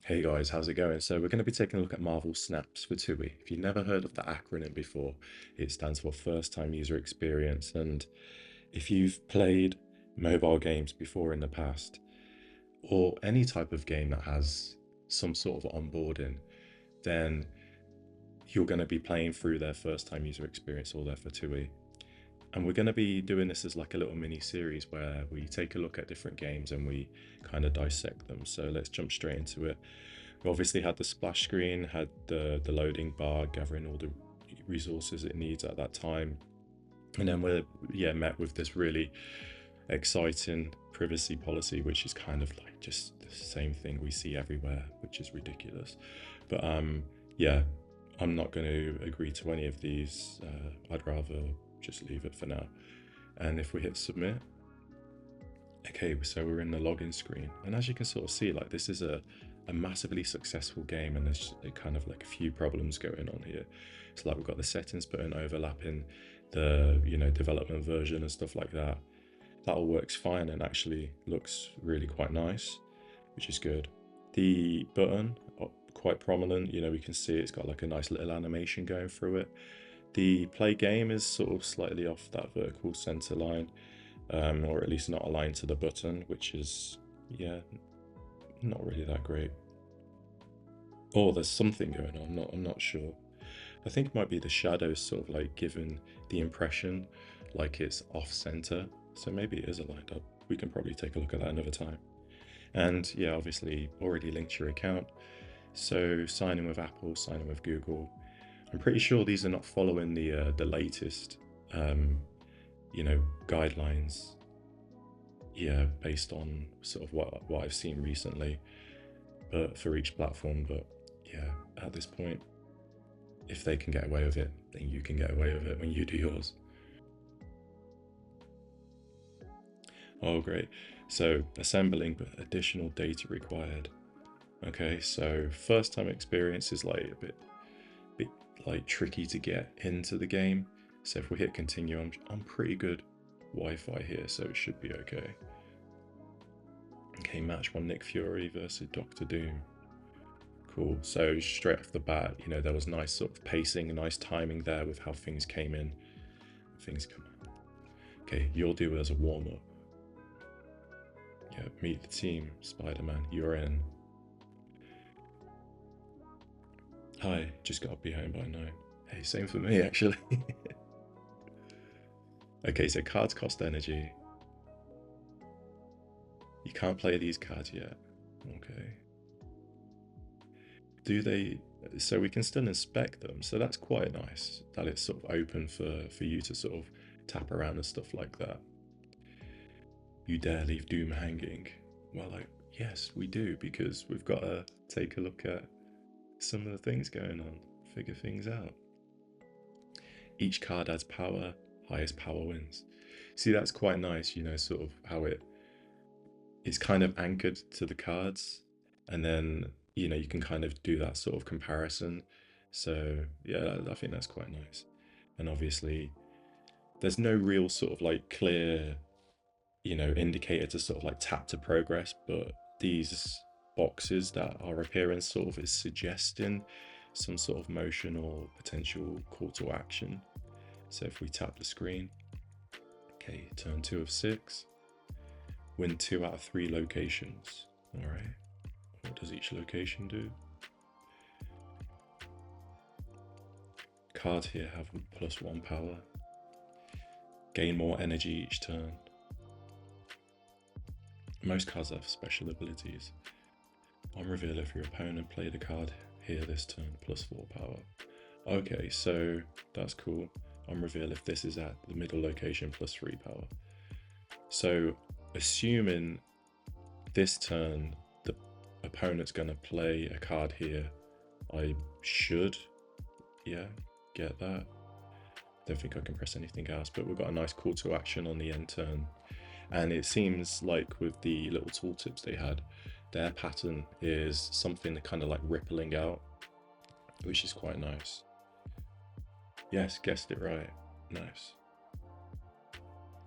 Hey guys, how's it going? So we're going to be taking a look at Marvel Snaps for FTUE. If you've never heard of the acronym before, it stands for First Time User Experience. And if you've played mobile games before in the past, or any type of game that has some sort of onboarding, then you're going to be playing through their first time user experience or their FTUE. And we're going to be doing this as like a little mini series where we take a look at different games and we kind of dissect them. So let's jump straight into it. We obviously had the splash screen, had the loading bar, gathering all the resources it needs at that time. And then we're met with this really exciting privacy policy, which is kind of like just the same thing we see everywhere, which is ridiculous. But yeah, I'm not going to agree to any of these. I'd rather just leave it for now. And if we hit submit, okay, so we're in the login screen, and as you can sort of see, like this is a massively successful game, and there's kind of like a few problems going on here. So like we've got the settings button overlapping the development version and stuff like that. That all works fine and actually looks really quite nice, which is good. The button, quite prominent, we can see it's got like a nice little animation going through it. The play game is sort of slightly off that vertical center line, or at least not aligned to the button, which is, not really that great. Oh, there's something going on, I'm not sure. I think it might be the shadows sort of like giving the impression like it's off center. So maybe it is aligned up. We can probably take a look at that another time. And yeah, obviously already linked your account. So sign in with Apple, sign in with Google. I'm pretty sure these are not following the latest, guidelines. Yeah, based on sort of what I've seen recently, but for each platform. But yeah, at this point, if they can get away with it, then you can get away with it when you do yours. Oh, great. So assembling, but additional data required. Okay, so first time experience is like a bit like tricky to get into the game. So if we hit continue, I'm pretty good Wi-Fi here, so it should be okay. Okay, match one Nick Fury versus Doctor Doom. Cool. So straight off the bat, there was nice sort of pacing, nice timing there with how things came in, things come in. Okay, you'll do it as a warm-up. Yeah, meet the team, Spider-Man, you're in. Hi, just got to be home by 9. Hey, same for me, actually. Okay, so cards cost energy. You can't play these cards yet. Okay. So we can still inspect them. So that's quite nice that it's sort of open for you to sort of tap around and stuff like that. You dare leave Doom hanging? Well, yes, we do, because we've got to take a look at some of the things going on, figure things out. Each card adds power, highest power wins. See, that's quite nice, sort of how it's kind of anchored to the cards, and then, you can kind of do that sort of comparison. So yeah, I think that's quite nice. And obviously, there's no real sort of like clear, indicator to sort of like tap to progress, but these boxes that are appearing sort of is suggesting some sort of motion or potential call to action. So if we tap the screen, okay, turn 2 of 6, win 2 out of 3 locations. All right, what does each location do? Cards here have +1 power. Gain more energy each turn. Most cards have special abilities. On reveal, if your opponent played a card here this turn, +4 power. Okay, so that's cool. On reveal, if this is at the middle location, +3 power. So assuming this turn the opponent's going to play a card here, I should, get that. Don't think I can press anything else, but we've got a nice call to action on the end turn. And it seems like with the little tooltips they had, their pattern is something kind of like rippling out, which is quite nice. Yes, guessed it right. Nice.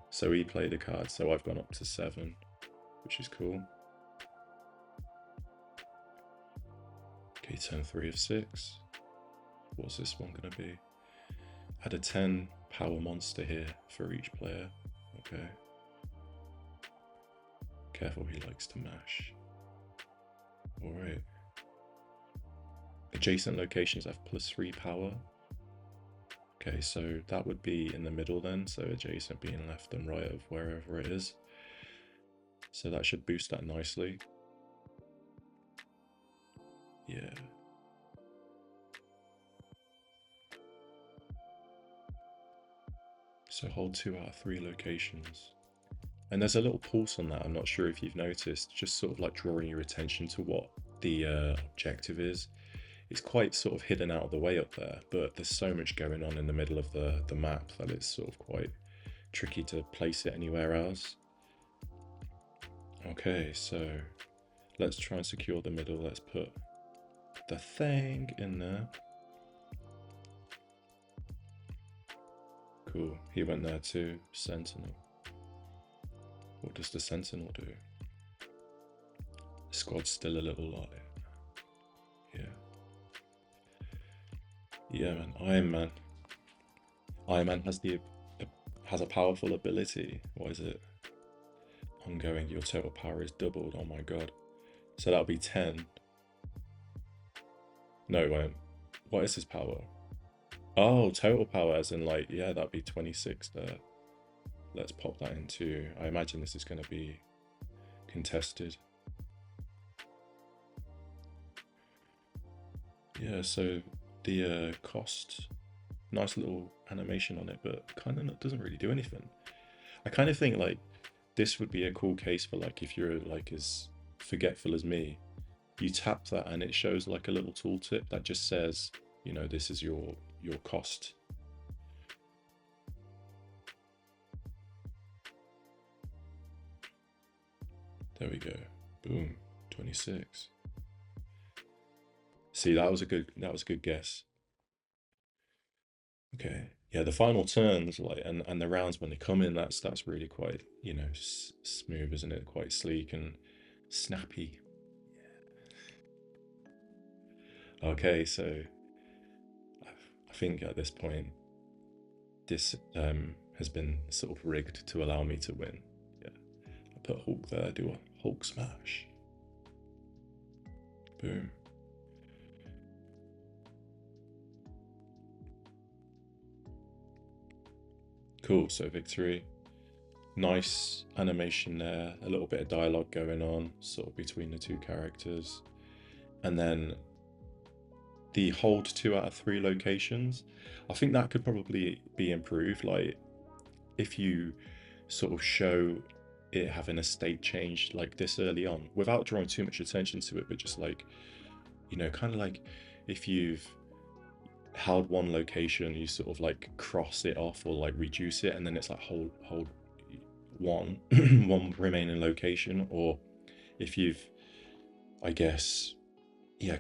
So he played a card, so I've gone up to 7, which is cool. Okay, turn 3 of 6. What's this one gonna be? Add a 10 power monster here for each player. Okay. Careful, he likes to mash. Alright. Adjacent locations have +3 power. Okay, so that would be in the middle then, so adjacent being left and right of wherever it is. So that should boost that nicely. Yeah. So hold 2 out of 3 locations. And there's a little pulse on that, I'm not sure if you've noticed, just sort of like drawing your attention to what the objective is. It's quite sort of hidden out of the way up there, but there's so much going on in the middle of the map that it's sort of quite tricky to place it anywhere else. Okay, so let's try and secure the middle. Let's put the thing in there. Cool, he went there too. Sentinel. What does the Sentinel do? The squad's still a little light. Yeah. Yeah, man. Iron Man. Iron Man has a powerful ability. What is it? Ongoing, your total power is doubled. Oh my god. So that'll be 10. No, it won't. What is his power? Oh, total power as in like, yeah, that'd be 26 there. Let's pop that into, I imagine this is going to be contested. Yeah, so the cost, nice little animation on it, but kind of doesn't really do anything. I kind of think like this would be a cool case for like if you're like as forgetful as me, you tap that and it shows like a little tooltip that just says, you know, this is your cost. There we go. Boom. 26. See, that was a good guess. Okay. Yeah, the final turns like and the rounds when they come in, that's really quite, you know, smooth, isn't it? Quite sleek and snappy. Okay, so I think at this point this has been sort of rigged to allow me to win. Yeah. I put Hulk there, do a Hulk smash. Boom. Cool, so victory. Nice animation there, a little bit of dialogue going on, sort of between the two characters. And then the hold 2 out of 3 locations, I think that could probably be improved. Like if you sort of show it having a state change like this early on without drawing too much attention to it, but just like, you know, kind of like if you've held one location, you sort of like cross it off or like reduce it, and then it's like hold one one remaining location. Or if you've, I guess, yeah,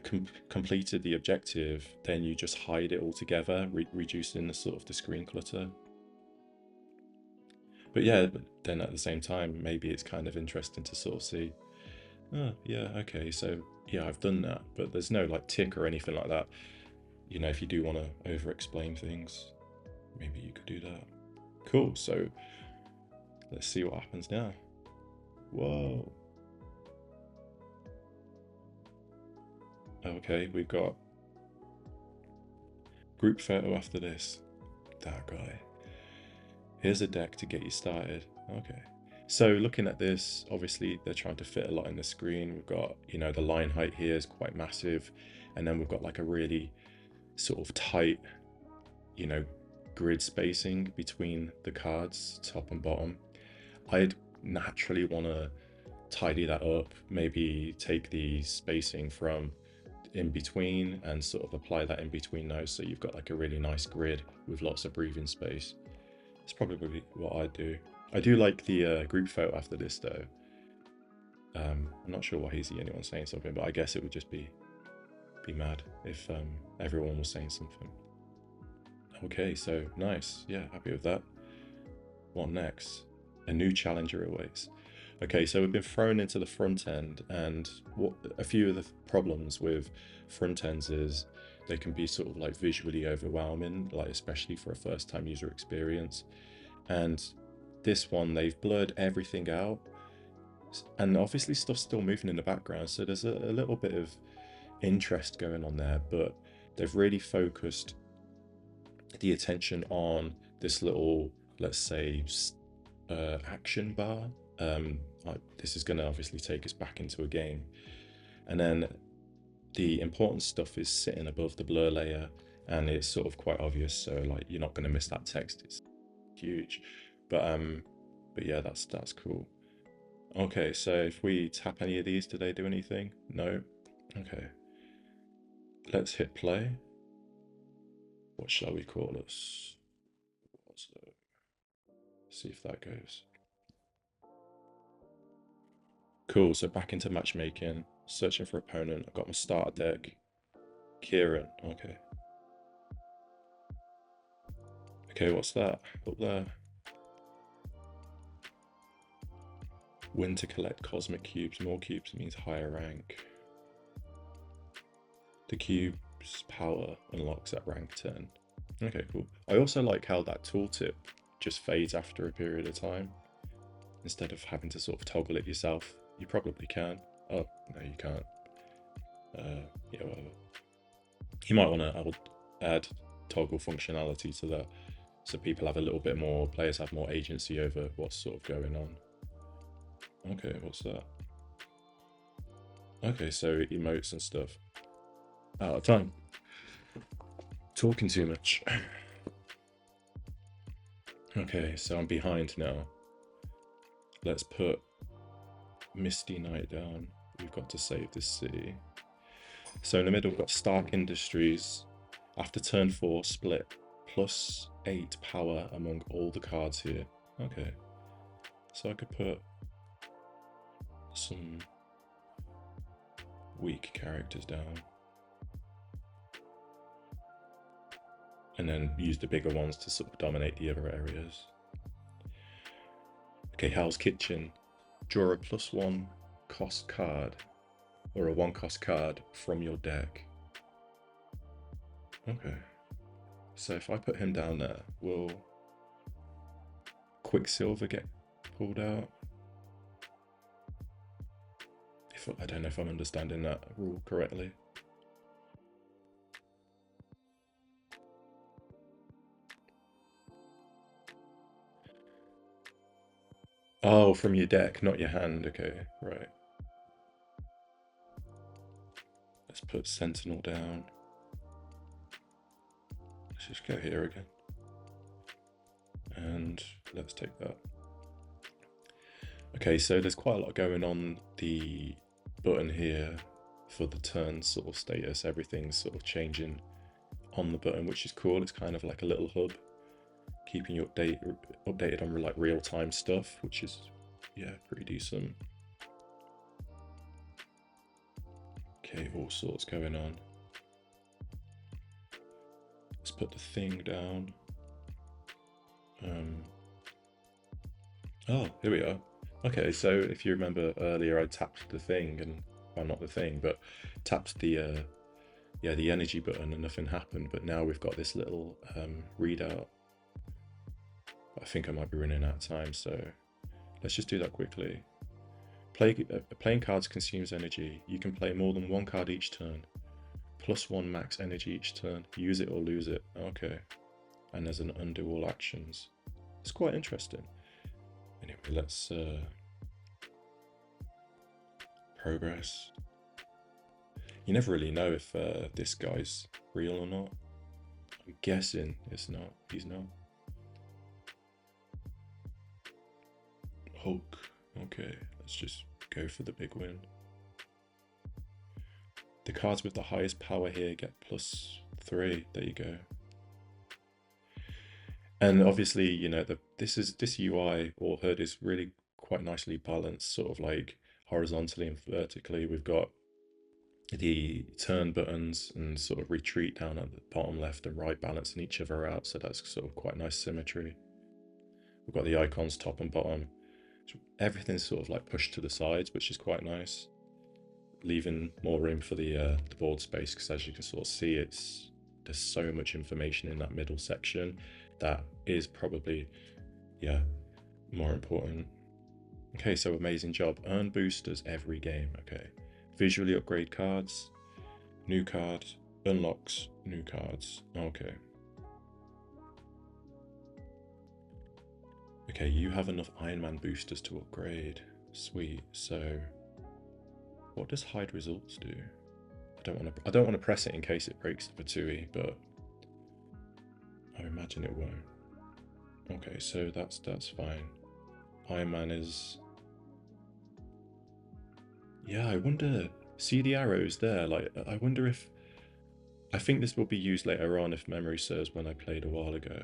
completed the objective, then you just hide it all together, reducing the sort of the screen clutter. But yeah, but then at the same time, maybe it's kind of interesting to sort of see, oh yeah, okay, so yeah, I've done that, but there's no like tick or anything like that. You know, if you do want to over explain things, maybe you could do that. Cool, so let's see what happens now. Whoa. Okay, we've got group photo after this. That guy. Here's a deck to get you started. Okay. So looking at this, obviously they're trying to fit a lot in the screen. We've got, you know, the line height here is quite massive. And then we've got like a really sort of tight, you know, grid spacing between the cards, top and bottom. I'd naturally want to tidy that up, maybe take the spacing from in between and sort of apply that in between those, so you've got like a really nice grid with lots of breathing space. It's probably what I'd do. I do like the group photo after this though. I'm not sure why he's the only one saying something, but I guess it would just be mad if everyone was saying something. Okay, so nice. Yeah, happy with that. What next? A new challenger awaits. Okay, so we've been thrown into the front end, and what a few of the problems with front ends is they can be sort of like visually overwhelming, like especially for a first time user experience. And this one, they've blurred everything out, and obviously stuff's still moving in the background, so there's a little bit of interest going on there, but they've really focused the attention on this little, let's say, action bar. This is going to obviously take us back into a game. And then the important stuff is sitting above the blur layer, and it's sort of quite obvious, so like you're not going to miss that text. It's huge. But yeah, that's cool. Okay, so if we tap any of these, do they do anything? No. Okay. Let's hit play. What shall we call this? See if that goes. Cool, so back into matchmaking, searching for opponent. I've got my starter deck. Kieran, okay. Okay, what's that up there? Win to collect cosmic cubes. More cubes means higher rank. The cube's power unlocks at rank 10. Okay, cool. I also like how that tooltip just fades after a period of time. Instead of having to sort of toggle it yourself. You probably can. Oh, no, you can't. Yeah, whatever. You might want to add toggle functionality to that, so people have a little bit more, players have more agency over what's sort of going on. Okay, what's that? Okay, so emotes and stuff. Out of time. Talking too much. Okay, so I'm behind now. Let's put Misty Night down. We've got to save this city. So in the middle, we've got Stark Industries. After turn 4, split +8 power among all the cards here. Okay. So I could put some weak characters down. And then use the bigger ones to sort of dominate the other areas. Okay, Hell's Kitchen. Draw a +1 cost card, or a 1 cost card from your deck. Okay. So if I put him down there, will Quicksilver get pulled out? I don't know if I'm understanding that rule correctly. Oh, from your deck, not your hand. Okay, right. Let's put Sentinel down. Let's just go here again. And let's take that. Okay, so there's quite a lot going on the button here for the turn sort of status. Everything's sort of changing on the button, which is cool. It's kind of like a little hub, keeping you updated on like real-time stuff, which is, yeah, pretty decent. Okay, all sorts going on. Let's put the thing down. Oh, here we are. Okay, so if you remember earlier, I tapped the thing, and well, not the thing, but tapped the the energy button, and nothing happened. But now we've got this little readout. I think I might be running out of time, so let's just do that quickly. Playing cards consumes energy. You can play more than 1 card each turn. +1 max energy each turn. Use it or lose it. Okay. And there's an undo all actions. It's quite interesting. Anyway, let's progress. You never really know if this guy's real or not. I'm guessing it's not. He's not. Hulk. Okay, let's just go for the big win. The cards with the highest power here get +3. There you go. And obviously, you know, this UI or HUD is really quite nicely balanced, sort of like horizontally and vertically. We've got the turn buttons and sort of retreat down at the bottom left and right, balancing each other out. So that's sort of quite nice symmetry. We've got the icons top and bottom. So everything's sort of like pushed to the sides, which is quite nice, leaving more room for the board space, because as you can sort of see, there's so much information in that middle section that is probably, yeah, more important. Okay, so amazing job. Earn boosters every game. Okay, visually upgrade cards, new card, unlocks new cards. Okay. Okay, you have enough Iron Man boosters to upgrade. Sweet. So what does hide results do? I don't want to press it in case it breaks the FTUE, but I imagine it won't. Okay, so that's fine. Iron Man is, yeah, I wonder, see the arrows there? Like, I wonder if, I think this will be used later on if memory serves when I played a while ago.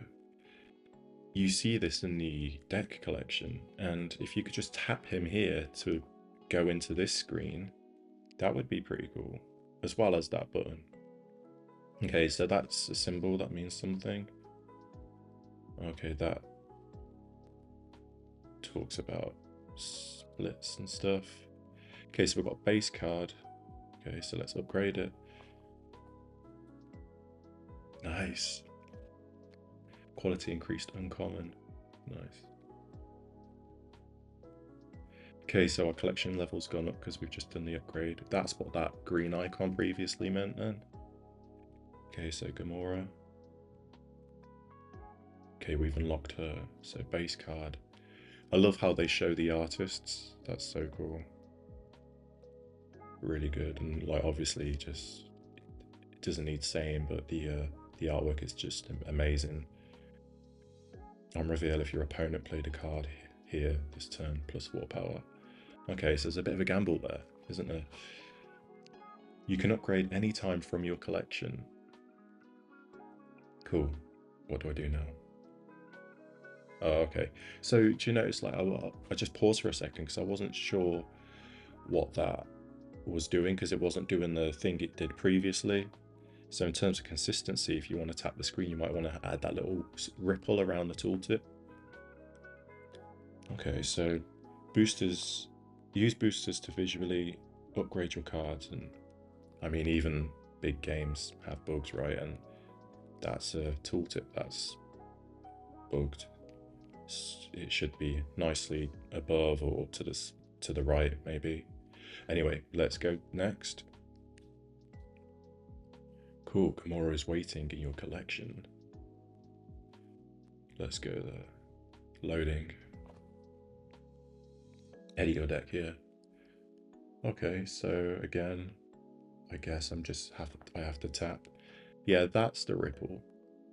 You see this in the deck collection, and if you could just tap him here to go into this screen, that would be pretty cool, as well as that button. Okay, so that's a symbol, that means something. Okay, that talks about splits and stuff. Okay, so we've got base card. Okay, so let's upgrade it. Nice. Quality increased uncommon. Nice. Okay, so our collection level's gone up because we've just done the upgrade. That's what that green icon previously meant then. Okay, so Gamora. Okay, we've unlocked her. So base card. I love how they show the artists. That's so cool. Really good, and like obviously just, it doesn't need saying, but the artwork is just amazing. On reveal, if your opponent played a card here this turn, +4 power. Okay, so there's a bit of a gamble there, isn't there? You can upgrade any time from your collection. Cool. What do I do now? Oh, okay. So do you notice, like, I just paused for a second because I wasn't sure what that was doing, because it wasn't doing the thing it did previously. So in terms of consistency, if you want to tap the screen, you might want to add that little ripple around the tooltip. Okay, so boosters, use boosters to visually upgrade your cards, and I mean, even big games have bugs, right? And that's a tooltip that's bugged. It should be nicely above or to the right, maybe. Anyway, let's go next. Cool, Gamora is waiting in your collection. Let's go there. Loading. Edit your deck here. Okay, so again, I guess I have to tap. Yeah, that's the ripple.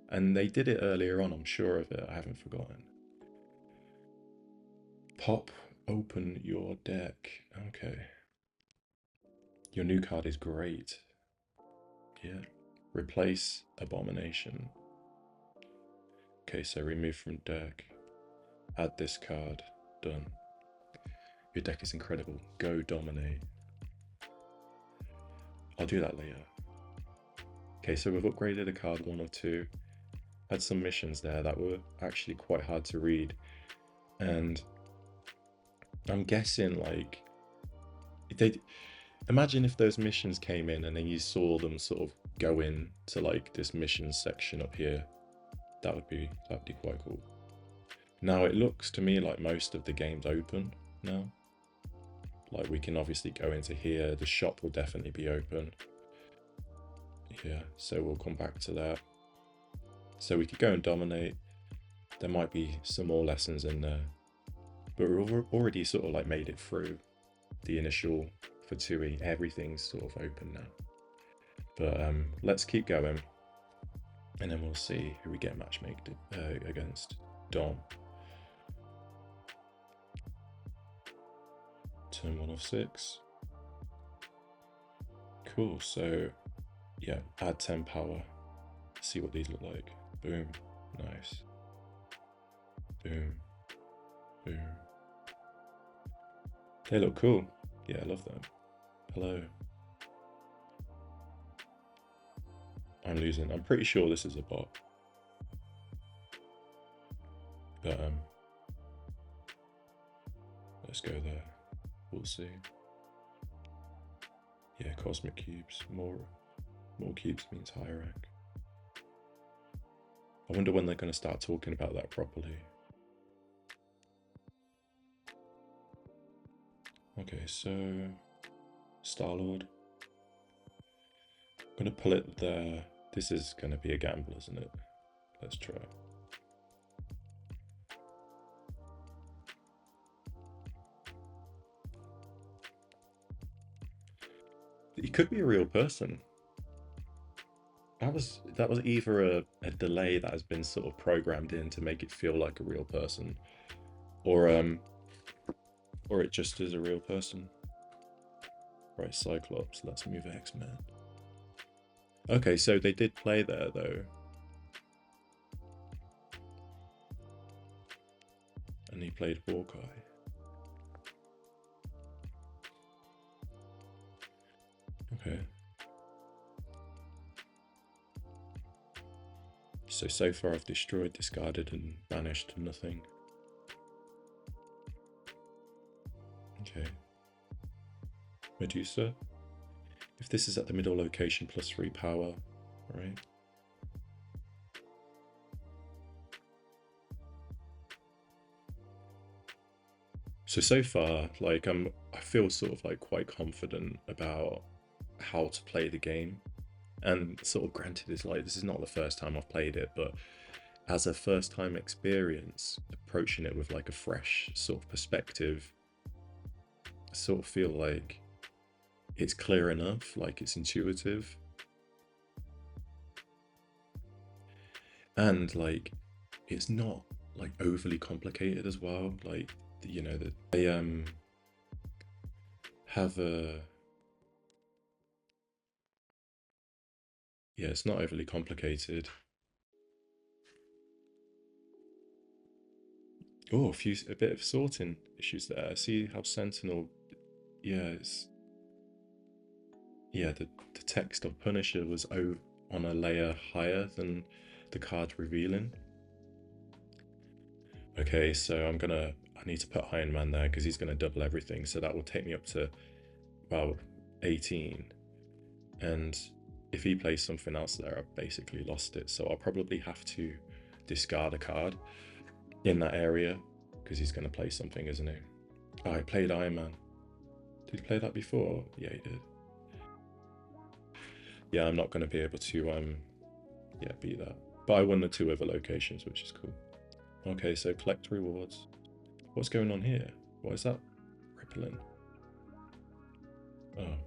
And they did it earlier on, I'm sure of it, I haven't forgotten. Pop open your deck. Okay. Your new card is great. Yeah. Replace Abomination. Okay, so remove from deck. Add this card. Done. Your deck is incredible. Go dominate. I'll do that later. Okay, so we've upgraded a card 1 or 2. Had some missions there that were actually quite hard to read. And I'm guessing, like, imagine if those missions came in and then you saw them sort of go into like this mission section up here. That'd be quite cool. Now it looks to me like most of the game's open now. Like, we can obviously go into here. The shop will definitely be open. Yeah, so we'll come back to that. So we could go and dominate. There might be some more lessons in there, but we've already sort of like made it through the initial FTUE. Everything's sort of open now. But let's keep going, and then we'll see who we get matchmaked against. Dom. Turn 1 of 6. Cool, so yeah, add 10 power. See what these look like. Boom, nice. Boom, boom. They look cool. Yeah, I love them. Hello. I'm losing. I'm pretty sure this is a bot. But go there. We'll see. Yeah, cosmic cubes. More cubes means higher rank. I wonder when they're going to start talking about that properly. Okay, so Star-Lord. I'm going to pull it there. This is going to be a gamble, isn't it? Let's try. He could be a real person. That was either a delay that has been sort of programmed in to make it feel like a real person, or it just is a real person. Right, Cyclops. Let's move X-Men. Okay, so they did play there though, and he played Hawkeye. Okay. So far I've destroyed, discarded, and banished nothing. Okay. Medusa. If this is at the middle location, +3 power, right? So far, like I feel sort of like quite confident about how to play the game. And sort of granted, it's like, this is not the first time I've played it, but as a first time experience, approaching it with like a fresh sort of perspective, I sort of feel like it's clear enough, like it's intuitive. And like, it's not like overly complicated as well. Like, you know, that they have a, yeah, it's not overly complicated. Oh, a bit of sorting issues there. See how Sentinel, yeah, the text of Punisher was on a layer higher than the card revealing. Okay, so I need to put Iron Man there because he's gonna double everything. So that will take me up to about 18. And if he plays something else there, I've basically lost it. So I'll probably have to discard a card in that area because he's gonna play something, isn't he? Oh, he played Iron Man. Did he play that before? Yeah, he did. Yeah, I'm not gonna be able to beat that. But I won the 2 other locations, which is cool. Okay, so collect rewards. What's going on here? What is that rippling? Oh.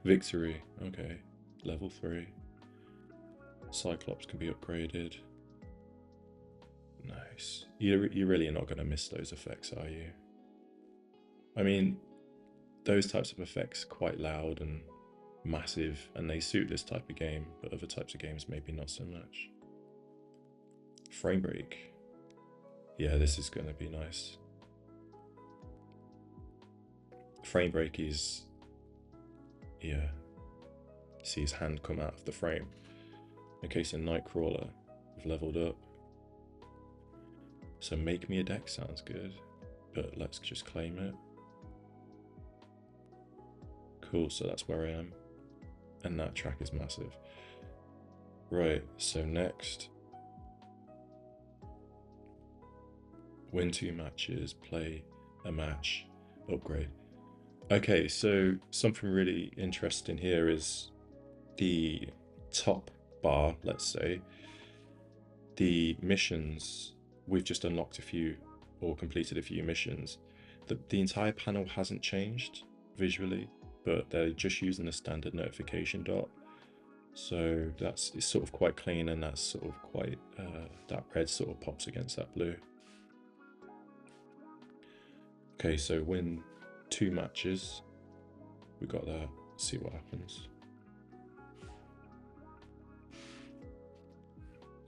Victory. Okay. Level 3. Cyclops can be upgraded. Nice. You really are not going to miss those effects, are you? I mean, those types of effects are quite loud and massive, and they suit this type of game, but other types of games maybe not so much. Frame break. Yeah, this is going to be nice. Frame break is, yeah. See his hand come out of the frame. Okay, so Nightcrawler, we've leveled up. So make me a deck sounds good, but let's just claim it. Cool, so that's where I am. And that track is massive. Right, so next. Win 2 matches, play a match, upgrade. Okay, so something really interesting here is the top bar, let's say. The missions, we've just unlocked a few or completed a few missions. The entire panel hasn't changed visually, but they're just using the standard notification dot. So it's sort of quite clean, and that's sort of quite, that red sort of pops against that blue. Okay, so win 2 matches. We got that. See what happens.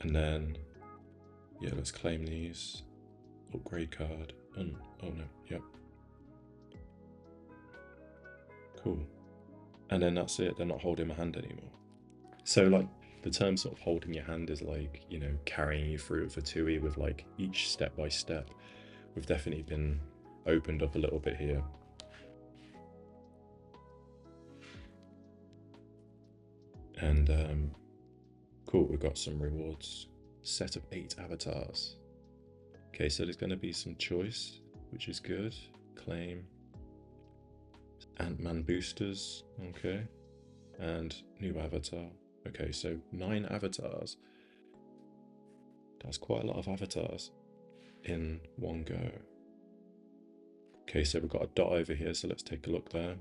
And then, yeah, let's claim these. Upgrade card. Oh no, yep. Cool. And then that's it. They're not holding my hand anymore. So like the term sort of holding your hand is like, you know, carrying you through for FTUE with like each step by step. we've definitely been opened up a little bit here. And cool, we've got some rewards. Set of 8 avatars. Okay, so there's going to be some choice, which is good. Claim. Ant-Man boosters, okay. And new avatar. Okay, so 9 avatars. That's quite a lot of avatars in one go. Okay, so we've got a dot over here, so let's take a look there.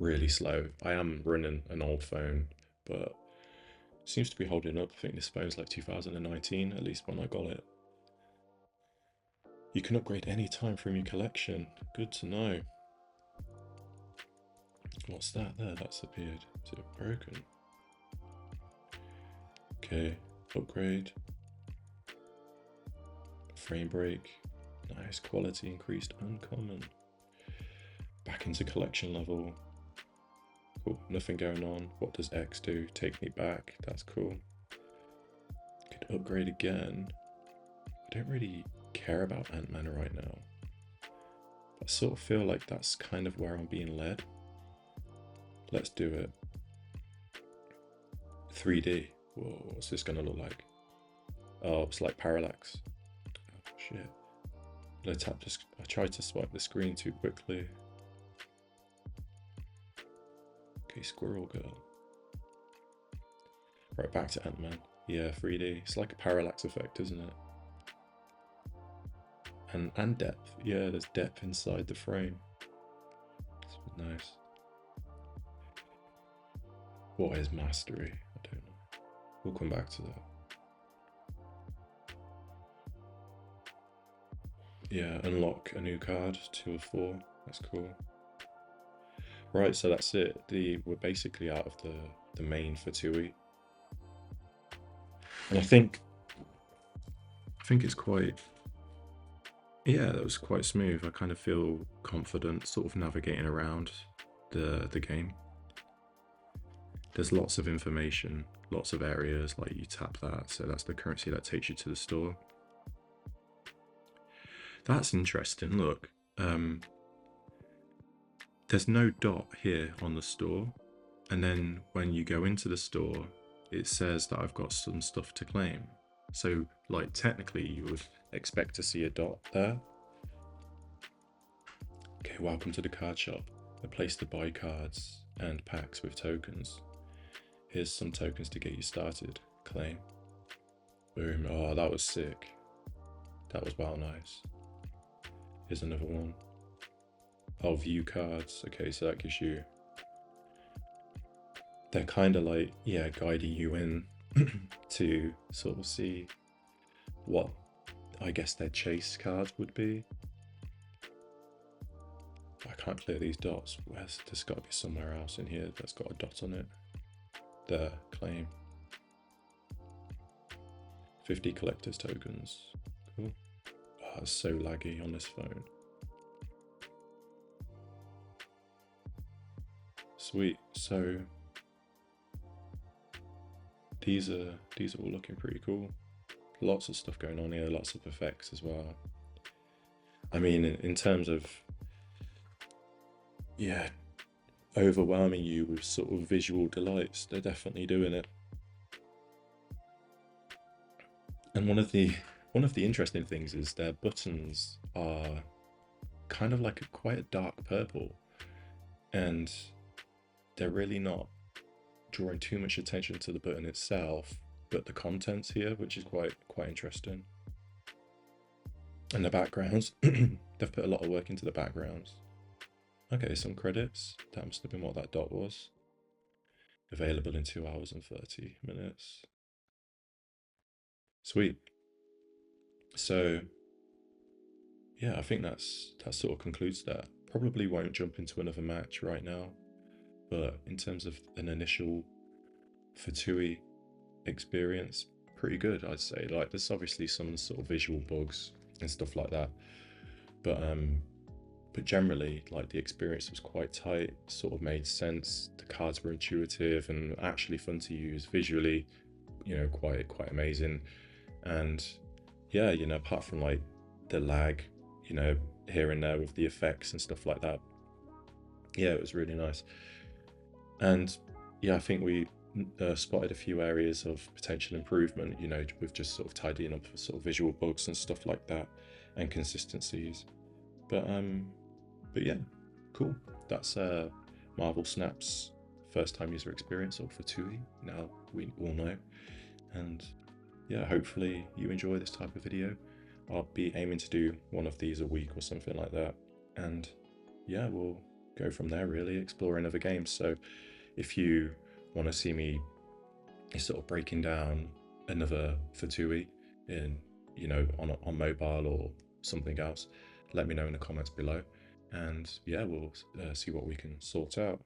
Really slow. I am running an old phone, but it seems to be holding up. I think this phone's like 2019, at least when I got it. You can upgrade any time from your collection. Good to know. What's that there? That's appeared. Is it broken? Okay, upgrade. Frame break. Nice, quality increased, uncommon. Back into collection level. Cool, nothing going on. What does X do? Take me back. That's cool. Could upgrade again. I don't really care about Ant-Man right now. I sort of feel like that's kind of where I'm being led. Let's do it. 3D. Whoa, what's this gonna look like? Oh, it's like parallax. Oh, shit. I tried to swipe the screen too quickly. Okay, Squirrel Girl. Right, back to Ant-Man. Yeah, 3D. It's like a parallax effect, isn't it? And depth. Yeah, there's depth inside the frame. It's nice. What is mastery? I don't know. We'll come back to that. Yeah, unlock a new card, 2 of 4. That's cool. Right, so that's it. We're basically out of the main FTUE. And I think it's quite, yeah, that was quite smooth. I kind of feel confident sort of navigating around the game. There's lots of information, lots of areas, like you tap that, so that's the currency that takes you to the store. That's interesting, look. There's no dot here on the store, and then when you go into the store, it says that I've got some stuff to claim. So, like, technically you would expect to see a dot there. Okay, welcome to the card shop. A place to buy cards and packs with tokens. Here's some tokens to get you started. Claim. Boom. Oh, that was sick. That was well nice. Here's another one. Oh, view cards. Okay, so that gives you... They're kind of like, yeah, guiding you in to sort of see what, I guess, their chase cards would be. I can't clear these dots. There's got to be somewhere else in here that's got a dot on it. There, claim. 50 collector's tokens. Cool. Oh, it's so laggy on this phone. Sweet. So these are all looking pretty cool. Lots of stuff going on here, lots of effects as well. I mean, in terms of, yeah, overwhelming you with sort of visual delights, they're definitely doing it. And one of the interesting things is their buttons are kind of like quite a dark purple, and they're really not drawing too much attention to the button itself, but the contents here, which is quite interesting. And the backgrounds, they've put a lot of work into the backgrounds. Okay, some credits. That must have been what that dot was. Available in 2 hours and 30 minutes. Sweet. So yeah, I think that sort of concludes that. Probably won't jump into another match right now, but in terms of an initial FTUE experience, pretty good, I'd say. Like, there's obviously some sort of visual bugs and stuff like that, but generally, like, the experience was quite tight, sort of made sense. The cards were intuitive and actually fun to use visually, you know, quite amazing. And yeah, you know, apart from like the lag, you know, here and there with the effects and stuff like that, yeah, it was really nice. And yeah, I think we spotted a few areas of potential improvement, you know, with just sort of tidying up sort of visual bugs and stuff like that, and consistencies. But but yeah, cool. That's Marvel Snap's first time user experience, or for FTUE. Now we all know. And yeah, hopefully you enjoy this type of video. I'll be aiming to do one of these a week or something like that. And yeah, we'll go from there, really, exploring other games. So if you want to see me sort of breaking down another FTUE in, you know, on mobile or something else, let me know in the comments below. And yeah, we'll see what we can sort out.